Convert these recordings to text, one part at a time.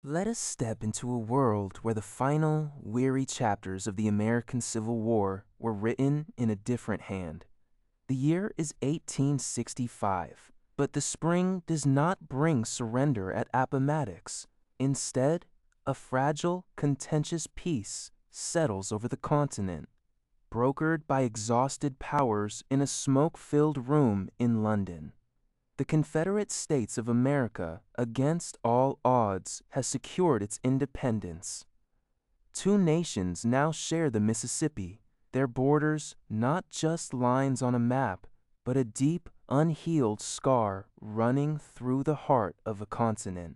Let us step into a world where the final, weary chapters of the American Civil War were written in a different hand. The year is 1865, but the spring does not bring surrender at Appomattox. Instead, a fragile, contentious peace settles over the continent, brokered by exhausted powers in a smoke-filled room in London. The Confederate States of America, against all odds, has secured its independence. Two nations now share the Mississippi, their borders not just lines on a map, but a deep, unhealed scar running through the heart of a continent.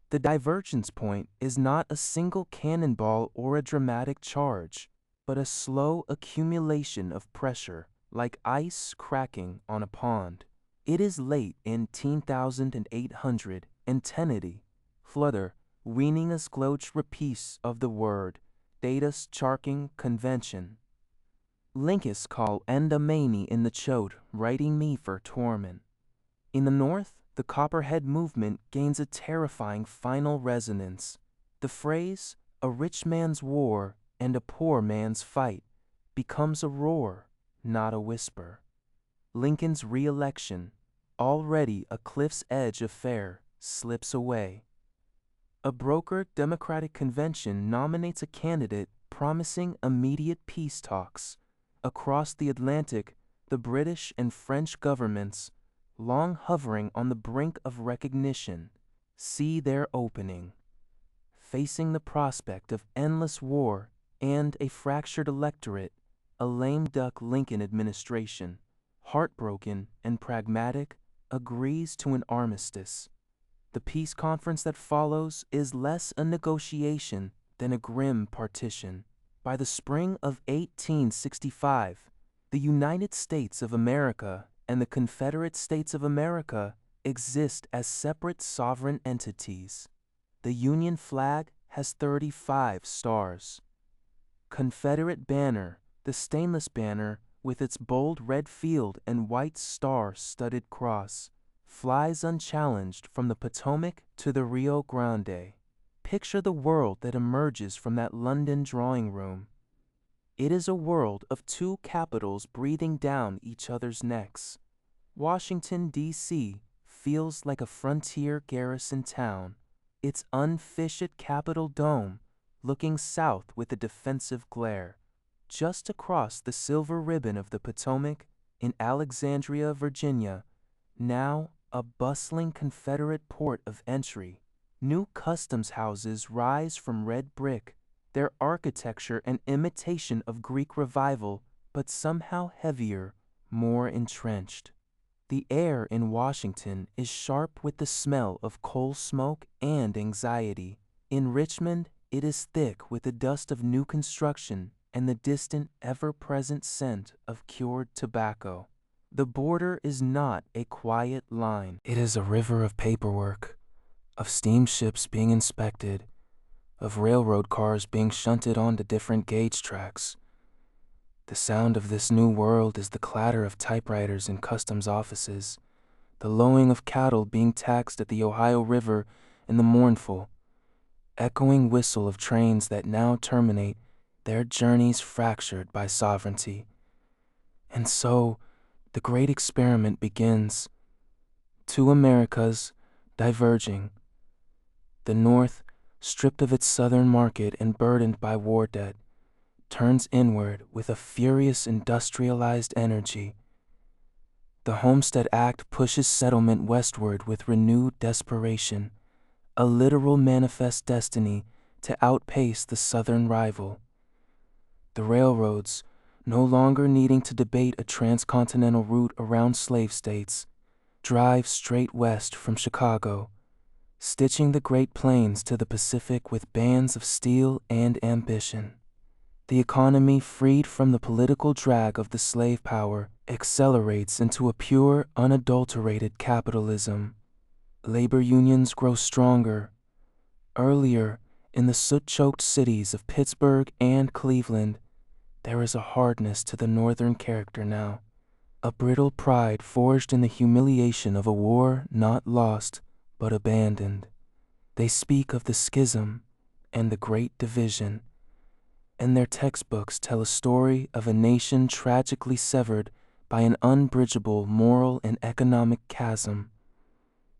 The divergence point is not a single cannonball or a dramatic charge, but a slow accumulation of pressure, like ice cracking on a pond. It is late in 10,800, and Tennedy, Flutter, weaningus gloach repeats of the word, datus charking convention. Lincus call endamani in the chote, writing me for torment. In the North, the Copperhead movement gains a terrifying final resonance. The phrase, a rich man's war and a poor man's fight, becomes a roar, not a whisper. Lincoln's re-election, already a cliff's edge affair, slips away. A brokered Democratic convention nominates a candidate promising immediate peace talks. Across the Atlantic, the British and French governments, long hovering on the brink of recognition, see their opening. Facing the prospect of endless war and a fractured electorate, a lame duck Lincoln administration, heartbroken and pragmatic, agrees to an armistice. The peace conference that follows is less a negotiation than a grim partition. By the spring of 1865, the United States of America and the Confederate States of America exist as separate sovereign entities. The Union flag has 35 stars. Confederate banner, the stainless banner with its bold red field and white star-studded cross, flies unchallenged from the Potomac to the Rio Grande. Picture the world that emerges from that London drawing room. It is a world of two capitals breathing down each other's necks. Washington, D.C. feels like a frontier garrison town, its unfished Capitol dome looking south with a defensive glare. Just across the silver ribbon of the Potomac, in Alexandria, Virginia, now a bustling Confederate port of entry, new customs houses rise from red brick, their architecture an imitation of Greek revival, but somehow heavier, more entrenched. The air in Washington is sharp with the smell of coal smoke and anxiety. In Richmond, it is thick with the dust of new construction and the distant, ever-present scent of cured tobacco. The border is not a quiet line. It is a river of paperwork, of steamships being inspected, of railroad cars being shunted onto different gauge tracks. The sound of this new world is the clatter of typewriters in customs offices, the lowing of cattle being taxed at the Ohio River, and the mournful, echoing whistle of trains that now terminate their journeys fractured by sovereignty. And so, the great experiment begins. Two Americas diverging. The North, stripped of its southern market and burdened by war debt, turns inward with a furious industrialized energy. The Homestead Act pushes settlement westward with renewed desperation, a literal manifest destiny to outpace the southern rival. The railroads, no longer needing to debate a transcontinental route around slave states, drive straight west from Chicago, stitching the Great Plains to the Pacific with bands of steel and ambition. The economy, freed from the political drag of the slave power, accelerates into a pure, unadulterated capitalism. Labor unions grow stronger. Earlier, in the soot-choked cities of Pittsburgh and Cleveland, there is a hardness to the northern character now, a brittle pride forged in the humiliation of a war not lost, but abandoned. They speak of the schism and the Great Division, and their textbooks tell a story of a nation tragically severed by an unbridgeable moral and economic chasm.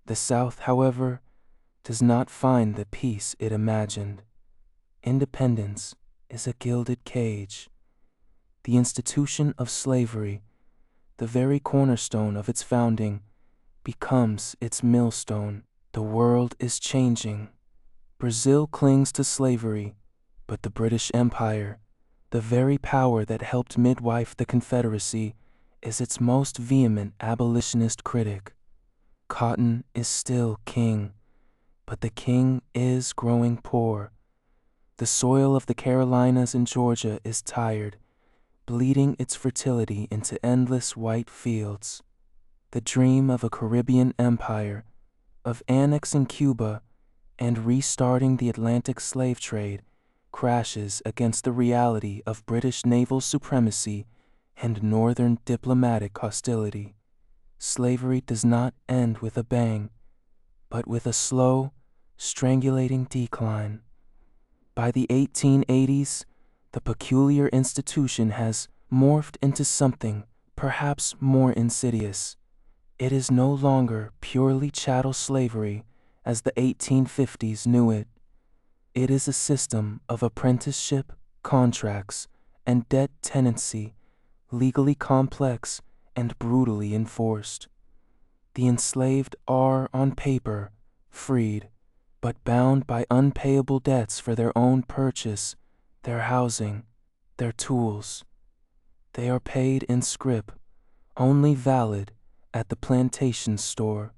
The South, however, does not find the peace it imagined. Independence is a gilded cage. The institution of slavery, the very cornerstone of its founding, becomes its millstone. The world is changing. Brazil clings to slavery, but the British Empire, the very power that helped midwife the Confederacy, is its most vehement abolitionist critic. Cotton is still king, but the king is growing poor. The soil of the Carolinas and Georgia is tired, bleeding its fertility into endless white fields. The dream of a Caribbean empire, of annexing Cuba and restarting the Atlantic slave trade, crashes against the reality of British naval supremacy and northern diplomatic hostility. Slavery does not end with a bang, but with a slow, strangulating decline. By the 1880s, the peculiar institution has morphed into something perhaps more insidious. It is no longer purely chattel slavery as the 1850s knew it. It is a system of apprenticeship, contracts, and debt tenancy, legally complex and brutally enforced. The enslaved are, on paper, freed, but bound by unpayable debts for their own purchase, their housing, their tools. They are paid in scrip, only valid at the plantation store.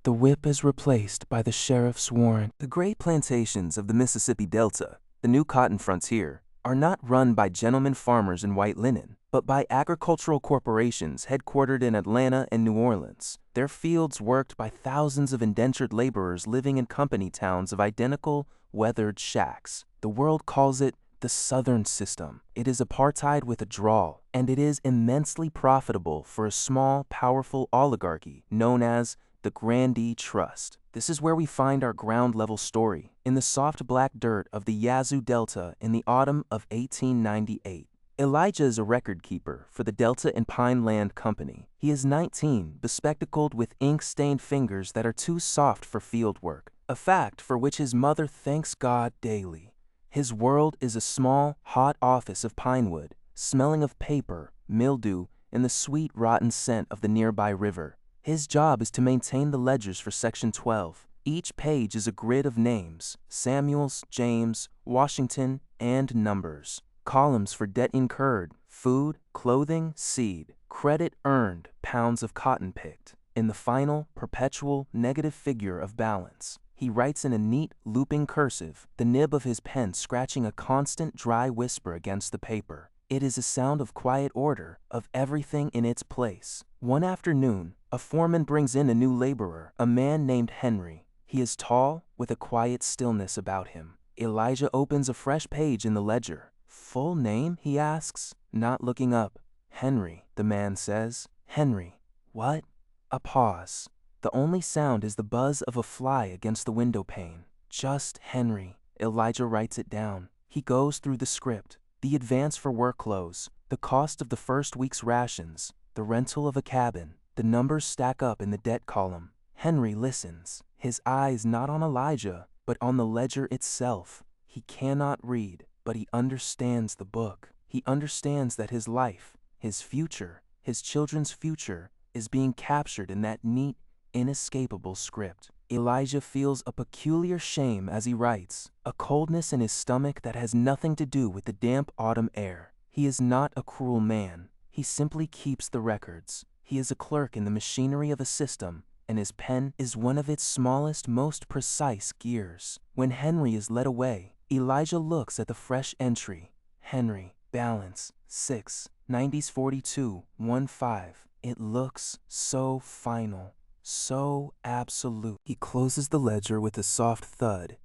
The whip is replaced by the sheriff's warrant. The great plantations of the Mississippi Delta, the new cotton frontier, are not run by gentlemen farmers in white linen, but by agricultural corporations headquartered in Atlanta and New Orleans. Their fields worked by thousands of indentured laborers living in company towns of identical, weathered shacks. The world calls it the Southern System. It is apartheid with a drawl, and it is immensely profitable for a small, powerful oligarchy known as the Grandee Trust. This is where we find our ground-level story, in the soft black dirt of the Yazoo Delta in the autumn of 1898. Elijah is a record keeper for the Delta and Pine Land Company. He is 19, bespectacled with ink-stained fingers that are too soft for field work, a fact for which his mother thanks God daily. His world is a small, hot office of pine wood, smelling of paper, mildew, and the sweet, rotten scent of the nearby river. His job is to maintain the ledgers for Section 12. Each page is a grid of names: Samuels, James, Washington, and numbers. Columns for debt incurred, food, clothing, seed, credit earned, pounds of cotton picked. In the final, perpetual, negative figure of balance, he writes in a neat, looping cursive, the nib of his pen scratching a constant dry whisper against the paper. It is a sound of quiet order, of everything in its place. One afternoon, a foreman brings in a new laborer, a man named Henry. He is tall, with a quiet stillness about him. Elijah opens a fresh page in the ledger. Full name, he asks, not looking up. Henry, the man says. Henry. What? A pause. The only sound is the buzz of a fly against the window pane. Just Henry. Elijah writes it down. He goes through the script. The advance for work clothes, the cost of the first week's rations, the rental of a cabin. The numbers stack up in the debt column. Henry listens, his eyes not on Elijah, but on the ledger itself. He cannot read, but he understands the book. He understands that his life, his future, his children's future, is being captured in that neat, inescapable script. Elijah feels a peculiar shame as he writes, a coldness in his stomach that has nothing to do with the damp autumn air. He is not a cruel man. He simply keeps the records. He is a clerk in the machinery of a system, and his pen is one of its smallest, most precise gears. When Henry is led away, Elijah looks at the fresh entry. Henry, balance, 6, 90s 42, 15. It looks so final, so absolute. He closes the ledger with a soft thud,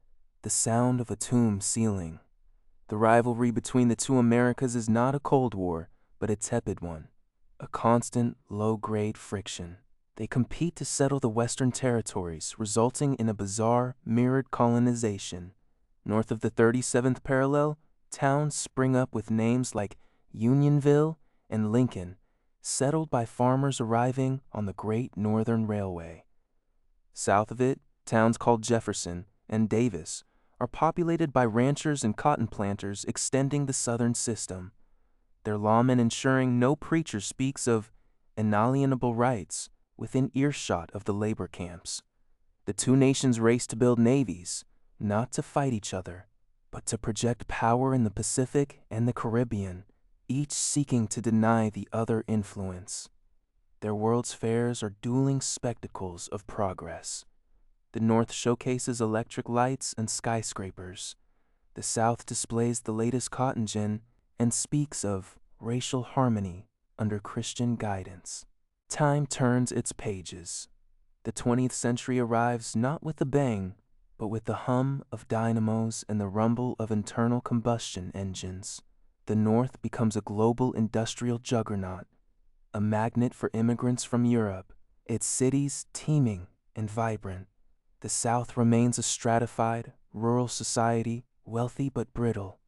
the sound of a tomb sealing. The rivalry between the two Americas is not a Cold War, but a tepid one, a constant, low-grade friction. They compete to settle the Western territories, resulting in a bizarre, mirrored colonization. North of the 37th parallel, towns spring up with names like Unionville and Lincoln, settled by farmers arriving on the Great Northern Railway. South of it, towns called Jefferson and Davis are populated by ranchers and cotton planters extending the Southern system, their lawmen ensuring no preacher speaks of inalienable rights within earshot of the labor camps. The two nations race to build navies, not to fight each other, but to project power in the Pacific and the Caribbean, each seeking to deny the other influence. Their world's fairs are dueling spectacles of progress. The North showcases electric lights and skyscrapers. The South displays the latest cotton gin and speaks of racial harmony under Christian guidance. Time turns its pages. The 20th century arrives not with a bang, but with the hum of dynamos and the rumble of internal combustion engines. The North becomes a global industrial juggernaut, a magnet for immigrants from Europe, its cities teeming and vibrant. The South remains a stratified, rural society, wealthy but brittle,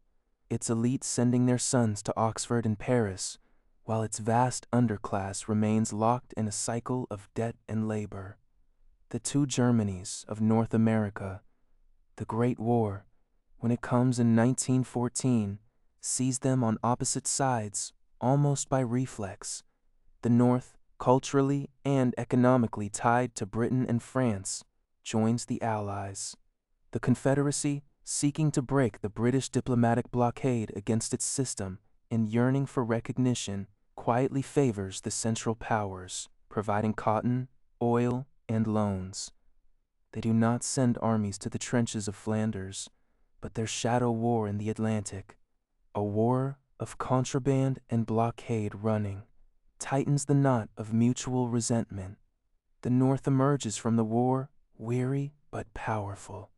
its elites sending their sons to Oxford and Paris, while its vast underclass remains locked in a cycle of debt and labor. The two Germanys of North America, the Great War, when it comes in 1914, sees them on opposite sides, almost by reflex. The North, culturally and economically tied to Britain and France, joins the Allies. The Confederacy, seeking to break the British diplomatic blockade against its system and yearning for recognition, quietly favors the Central Powers, providing cotton, oil, and loans. They do not send armies to the trenches of Flanders, but their shadow war in the Atlantic, a war of contraband and blockade running, tightens the knot of mutual resentment. The North emerges from the war weary but powerful.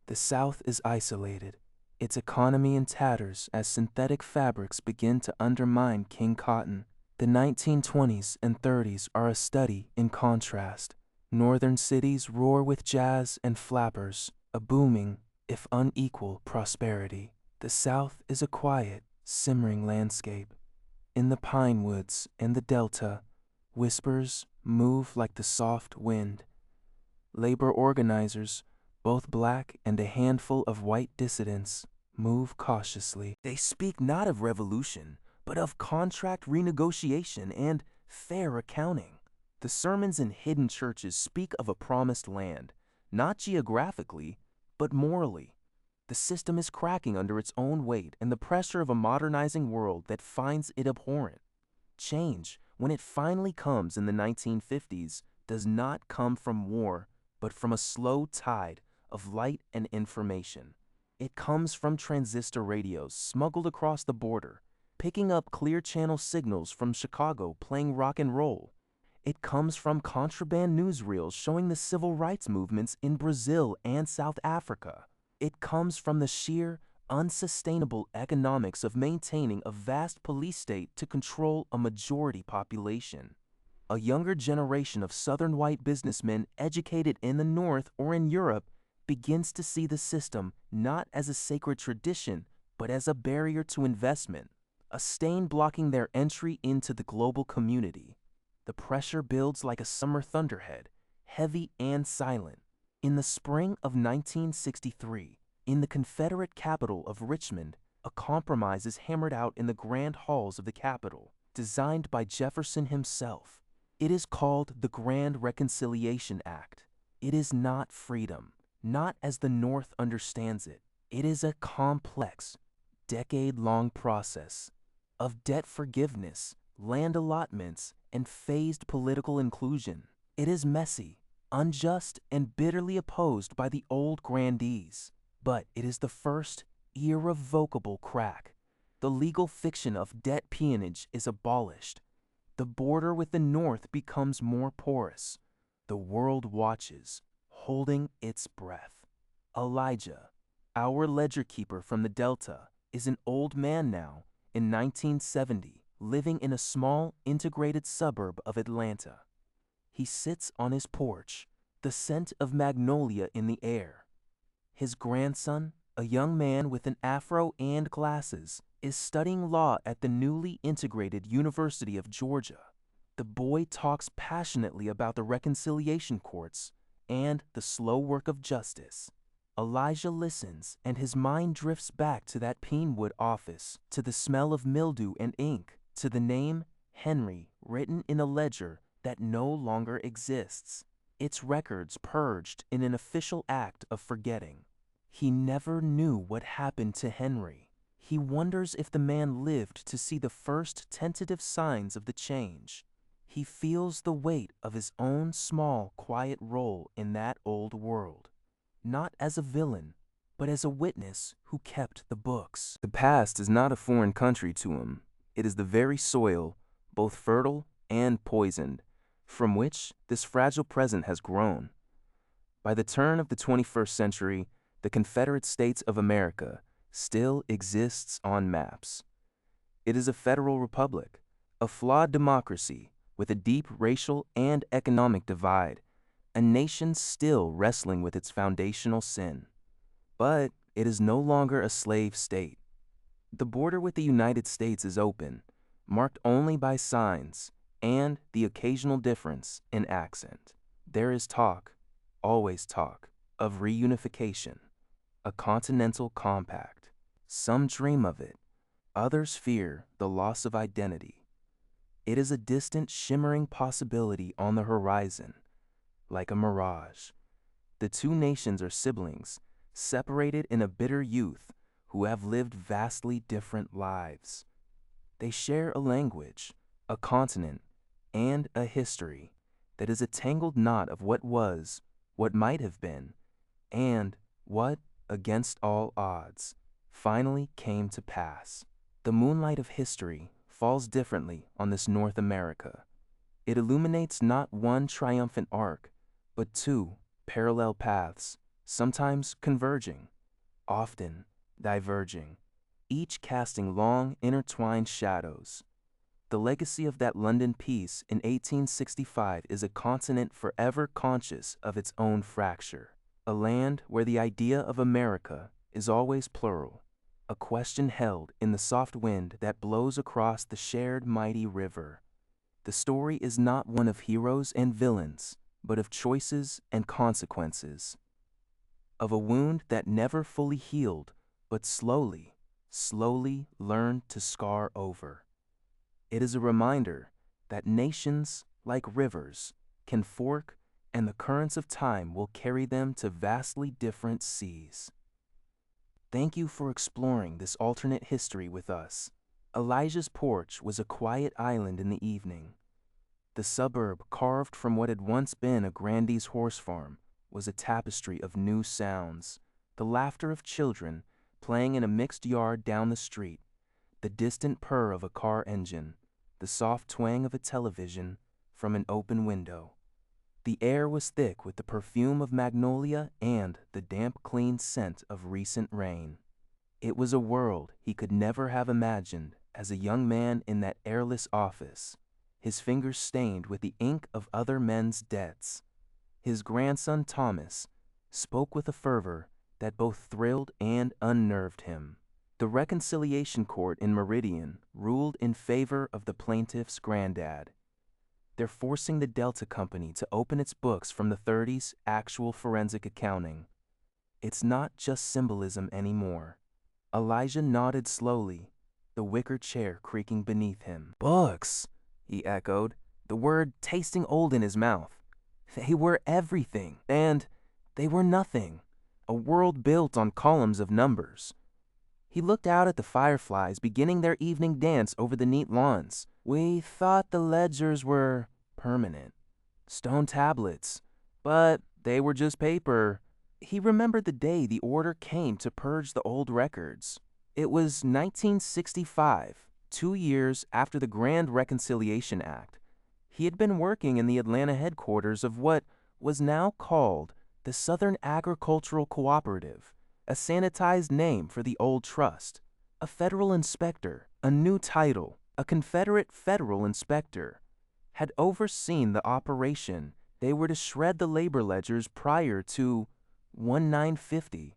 The South is isolated, its economy in tatters as synthetic fabrics begin to undermine King Cotton. The 1920s and 30s are a study in contrast. Northern cities roar with jazz and flappers, a booming, if unequal, prosperity. The South is a quiet, simmering landscape. In the pine woods and the delta, whispers move like the soft wind. Labor organizers, both black and a handful of white dissidents, move cautiously. They speak not of revolution, but of contract renegotiation and fair accounting. The sermons in hidden churches speak of a promised land, not geographically, but morally. The system is cracking under its own weight and the pressure of a modernizing world that finds it abhorrent. Change, when it finally comes in the 1950s, does not come from war, but from a slow tide of light and information. It comes from transistor radios smuggled across the border, picking up clear channel signals from Chicago playing rock and roll. It comes from contraband newsreels showing the civil rights movements in Brazil and South Africa. It comes from the sheer, unsustainable economics of maintaining a vast police state to control a majority population. A younger generation of Southern white businessmen educated in the North or in Europe begins to see the system not as a sacred tradition, but as a barrier to investment, a stain blocking their entry into the global community. The pressure builds like a summer thunderhead, heavy and silent. In the spring of 1963, in the Confederate capital of Richmond, a compromise is hammered out in the grand halls of the Capitol, designed by Jefferson himself. It is called the Grand Reconciliation Act. It is not freedom, not as the North understands it. It is a complex, decade-long process of debt forgiveness, land allotments, and phased political inclusion. It is messy, unjust, and bitterly opposed by the old grandees. But it is the first irrevocable crack. The legal fiction of debt peonage is abolished. The border with the North becomes more porous. The world watches, holding its breath. Elijah, our ledger keeper from the Delta, is an old man now, in 1970, living in a small, integrated suburb of Atlanta. He sits on his porch, the scent of magnolia in the air. His grandson, a young man with an afro and glasses, is studying law at the newly integrated University of Georgia. The boy talks passionately about the reconciliation courts and the slow work of justice. Elijah listens, and his mind drifts back to that Pinewood office, to the smell of mildew and ink, to the name Henry written in a ledger that no longer exists, its records purged in an official act of forgetting. He never knew what happened to Henry. He wonders if the man lived to see the first tentative signs of the change. He feels the weight of his own small, quiet role in that old world, not as a villain, but as a witness who kept the books. The past is not a foreign country to him. It is the very soil, both fertile and poisoned, from which this fragile present has grown. By the turn of the 21st century, the Confederate States of America still exists on maps. It is a federal republic, a flawed democracy with a deep racial and economic divide, a nation still wrestling with its foundational sin. But it is no longer a slave state. The border with the United States is open, marked only by signs and the occasional difference in accent. There is talk, always talk, of reunification, a continental compact. Some dream of it, others fear the loss of identity. It is a distant, shimmering possibility on the horizon, like a mirage. The two nations are siblings, separated in a bitter youth, who have lived vastly different lives. They share a language, a continent, and a history that is a tangled knot of what was, what might have been, and what, against all odds, finally came to pass. The moonlight of history falls differently on this North America. It illuminates not one triumphant arc, but two parallel paths, sometimes converging, often diverging, each casting long, intertwined shadows. The legacy of that London peace in 1865 is a continent forever conscious of its own fracture, a land where the idea of America is always plural, a question held in the soft wind that blows across the shared mighty river. The story is not one of heroes and villains, but of choices and consequences, of a wound that never fully healed, but slowly, slowly learned to scar over. It is a reminder that nations, like rivers, can fork, and the currents of time will carry them to vastly different seas. Thank you for exploring this alternate history with us. Elijah's porch was a quiet island in the evening. The suburb, carved from what had once been a Grandee's horse farm, was a tapestry of new sounds, the laughter of children playing in a mixed yard down the street, the distant purr of a car engine, the soft twang of a television from an open window. The air was thick with the perfume of magnolia and the damp, clean scent of recent rain. It was a world he could never have imagined as a young man in that airless office, his fingers stained with the ink of other men's debts. His grandson Thomas spoke with a fervor that both thrilled and unnerved him. The reconciliation court in Meridian ruled in favor of the plaintiff's granddad. They're forcing the Delta Company to open its books from the 30s actual forensic accounting. It's not just symbolism anymore. Elijah nodded slowly, the wicker chair creaking beneath him. Books, he echoed, the word tasting old in his mouth. They were everything, and they were nothing. A world built on columns of numbers. He looked out at the fireflies beginning their evening dance over the neat lawns. We thought the ledgers were permanent, stone tablets, but they were just paper. He remembered the day the order came to purge the old records. It was 1965, 2 years after the Grand Reconciliation Act. He had been working in the Atlanta headquarters of what was now called the Southern Agricultural Cooperative, a sanitized name for the old trust. A federal inspector, a new title, a Confederate federal inspector. had overseen the operation. They were to shred the labor ledgers prior to 1950,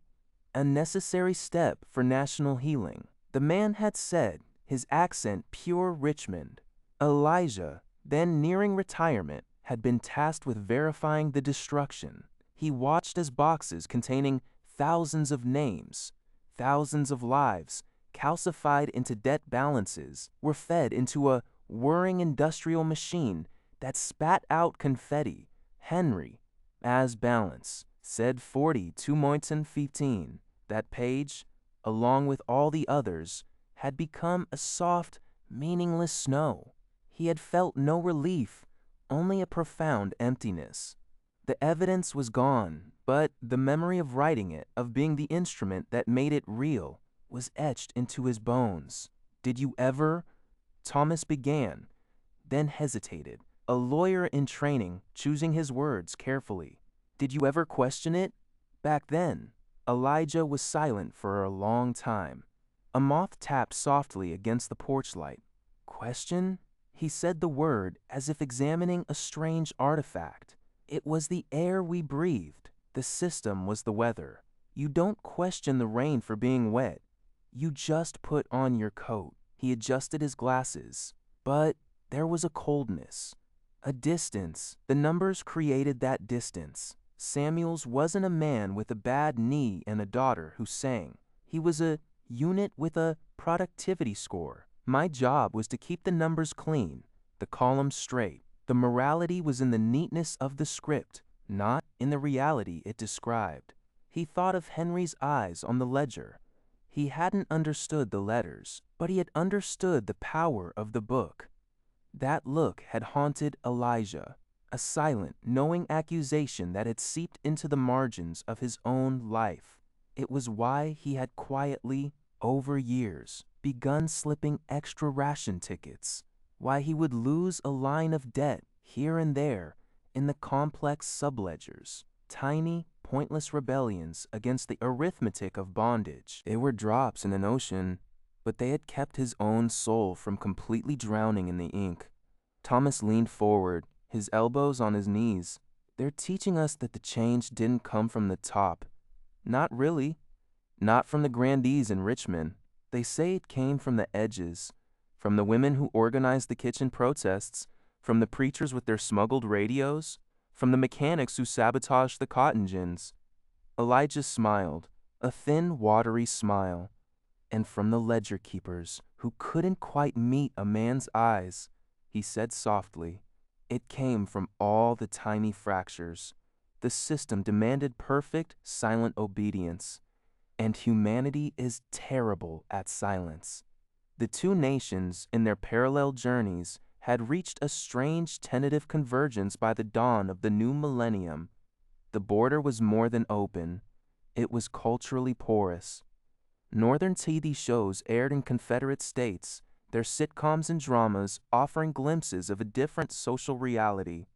a necessary step for national healing. The man had said, his accent pure Richmond. Elijah, then nearing retirement, had been tasked with verifying the destruction. He watched as boxes containing thousands of names, thousands of lives, calcified into debt balances, were fed into a whirring industrial machine that spat out confetti. Henry, as balance, said 40 to Mointon 15. That page, along with all the others, had become a soft, meaningless snow. He had felt no relief, only a profound emptiness. The evidence was gone, but the memory of writing it, of being the instrument that made it real, was etched into his bones. "Did you ever?" Thomas began, then hesitated, a lawyer in training, choosing his words carefully. "Did you ever question it? Back then?" Elijah was silent for a long time. A moth tapped softly against the porch light. "Question?" He said the word as if examining a strange artifact. It was the air we breathed. The system was the weather. You don't question the rain for being wet. You just put on your coat. He adjusted his glasses. But there was a coldness, a distance. The numbers created that distance. Samuels wasn't a man with a bad knee and a daughter who sang. He was a unit with a productivity score. My job was to keep the numbers clean, the columns straight. The morality was in the neatness of the script, not in the reality it described. He thought of Henry's eyes on the ledger. He hadn't understood the letters, but he had understood the power of the book. That look had haunted Elijah, a silent, knowing accusation that had seeped into the margins of his own life. It was why he had quietly, over years, begun slipping extra ration tickets, why he would lose a line of debt here and there in the complex subledgers, tiny, pointless rebellions against the arithmetic of bondage. They were drops in an ocean, but they had kept his own soul from completely drowning in the ink. Thomas leaned forward, his elbows on his knees. "They're teaching us that the change didn't come from the top. Not really. Not from the grandees in Richmond. They say it came from the edges, from the women who organized the kitchen protests, from the preachers with their smuggled radios, from the mechanics who sabotaged the cotton gins." Elijah smiled, a thin, watery smile. "And from the ledger keepers who couldn't quite meet a man's eyes," he said softly. "It came from all the tiny fractures. The system demanded perfect, silent obedience. And humanity is terrible at silence." The two nations, in their parallel journeys, had reached a strange tentative convergence by the dawn of the new millennium. The border was more than open. It was culturally porous. Northern TV shows aired in Confederate states, their sitcoms and dramas offering glimpses of a different social reality.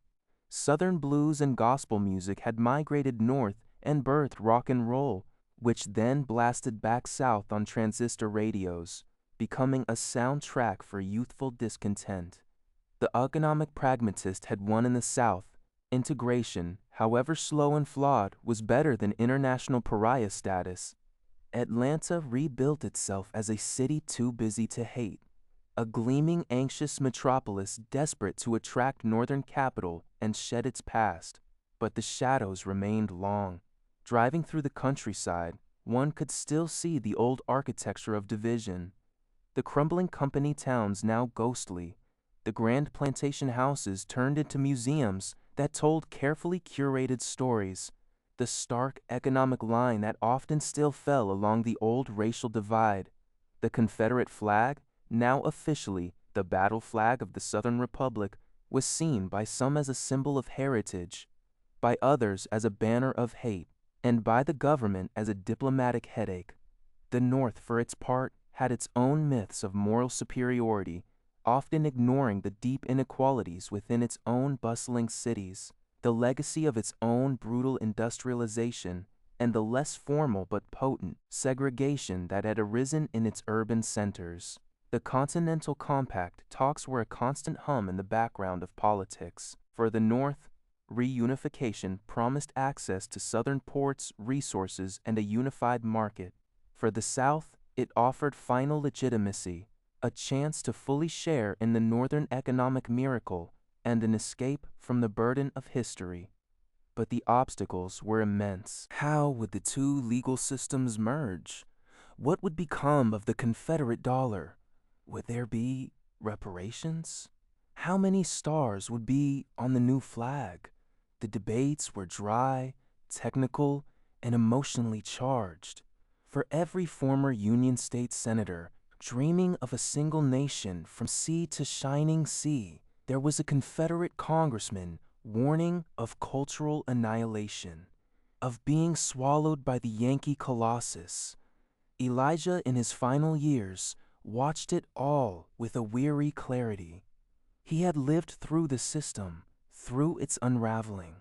Southern blues and gospel music had migrated north and birthed rock and roll, which then blasted back south on transistor radios, becoming a soundtrack for youthful discontent. The economic pragmatist had won in the South. Integration, however slow and flawed, was better than international pariah status. Atlanta rebuilt itself as a city too busy to hate, a gleaming, anxious metropolis desperate to attract northern capital and shed its past. But the shadows remained long. Driving through the countryside, one could still see the old architecture of division. The crumbling company towns now ghostly, the grand plantation houses turned into museums that told carefully curated stories, the stark economic line that often still fell along the old racial divide. The Confederate flag, now officially the battle flag of the Southern Republic, was seen by some as a symbol of heritage, by others as a banner of hate, and by the government as a diplomatic headache. The North, for its part, had its own myths of moral superiority, often ignoring the deep inequalities within its own bustling cities, the legacy of its own brutal industrialization, and the less formal but potent segregation that had arisen in its urban centers. The Continental Compact talks were a constant hum in the background of politics. For the North, reunification promised access to southern ports, resources, and a unified market. For the South, it offered final legitimacy, a chance to fully share in the Northern economic miracle, and an escape from the burden of history. But the obstacles were immense. How would the two legal systems merge? What would become of the Confederate dollar? Would there be reparations? How many stars would be on the new flag? The debates were dry, technical, and emotionally charged. For every former Union State senator dreaming of a single nation from sea to shining sea, there was a Confederate congressman warning of cultural annihilation, of being swallowed by the Yankee colossus. Elijah, in his final years, watched it all with a weary clarity. He had lived through the system, through its unraveling,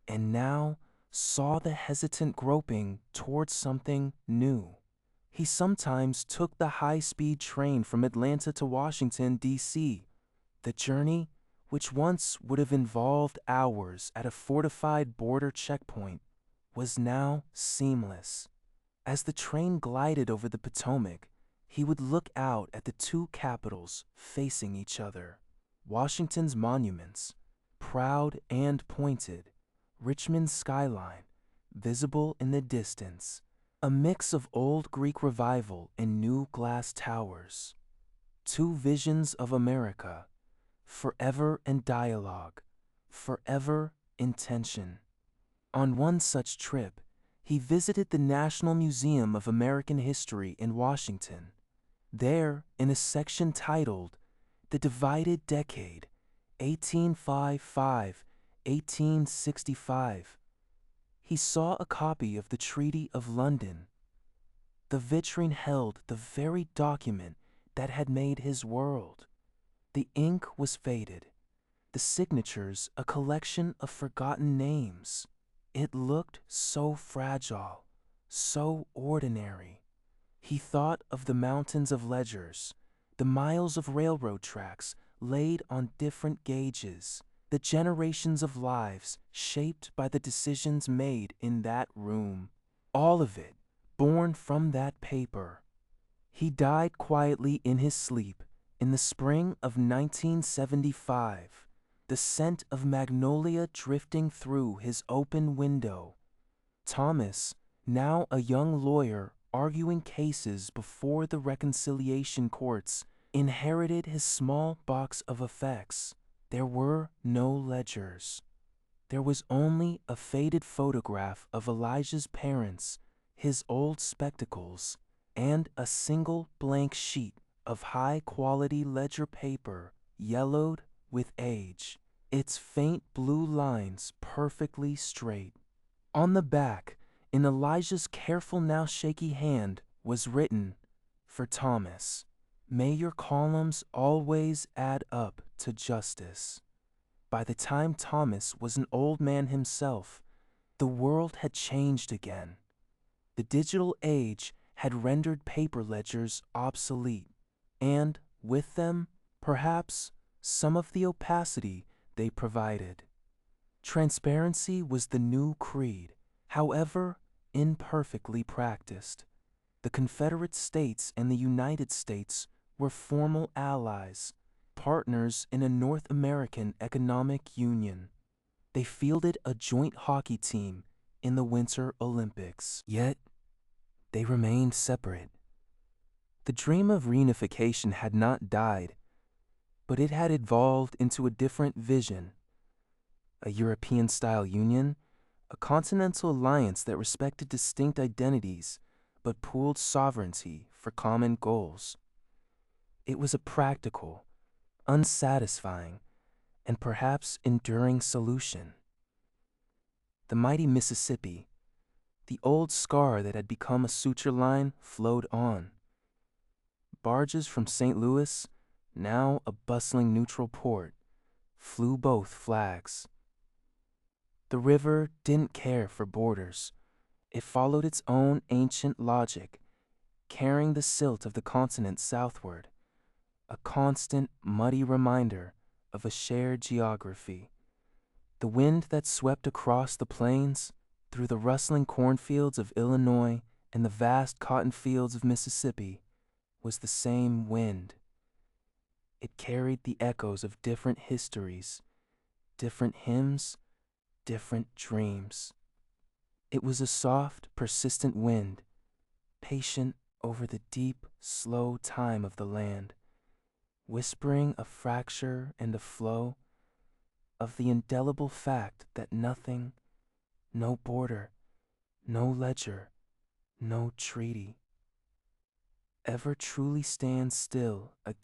and now saw the hesitant groping towards something new. He sometimes took the high-speed train from Atlanta to Washington, D.C. The journey, which once would have involved hours at a fortified border checkpoint, was now seamless. As the train glided over the Potomac, he would look out at the two capitals facing each other. Washington's monuments, proud and pointed, Richmond's skyline, visible in the distance, a mix of old Greek revival and new glass towers. Two visions of America, forever in dialogue, forever in tension. On one such trip, he visited the National Museum of American History in Washington. There, in a section titled The Divided Decade, 1855-1865, he saw a copy of the Treaty of London. The vitrine held the very document that had made his world. The ink was faded, the signatures a collection of forgotten names. It looked so fragile, so ordinary. He thought of the mountains of ledgers, the miles of railroad tracks laid on different gauges, the generations of lives shaped by the decisions made in that room. All of it born from that paper. He died quietly in his sleep in the spring of 1975, the scent of magnolia drifting through his open window. Thomas, now a young lawyer arguing cases before the reconciliation courts, inherited his small box of effects. There were no ledgers. There was only a faded photograph of Elijah's parents, his old spectacles, and a single blank sheet of high-quality ledger paper, yellowed with age, its faint blue lines perfectly straight. On the back, in Elijah's careful now shaky hand, was written, "For Thomas, may your columns always add up to justice." By the time Thomas was an old man himself, the world had changed again. The digital age had rendered paper ledgers obsolete, and with them, perhaps, some of the opacity they provided. Transparency was the new creed, however imperfectly practiced. The Confederate States and the United States were formal allies, partners in a North American economic union. They fielded a joint hockey team in the Winter Olympics. Yet, they remained separate. The dream of reunification had not died, but it had evolved into a different vision. A European-style union, a continental alliance that respected distinct identities but pooled sovereignty for common goals. It was a practical, unsatisfying, and perhaps enduring solution. The mighty Mississippi, the old scar that had become a suture line, flowed on. Barges from St. Louis, now a bustling neutral port, flew both flags. The river didn't care for borders. It followed its own ancient logic, carrying the silt of the continent southward, a constant, muddy reminder of a shared geography. The wind that swept across the plains, through the rustling cornfields of Illinois and the vast cotton fields of Mississippi, was the same wind. It carried the echoes of different histories, different hymns, different dreams. It was a soft, persistent wind, patient over the deep, slow time of the land, whispering a fracture and a flow of the indelible fact that nothing, no border, no ledger, no treaty, ever truly stands still against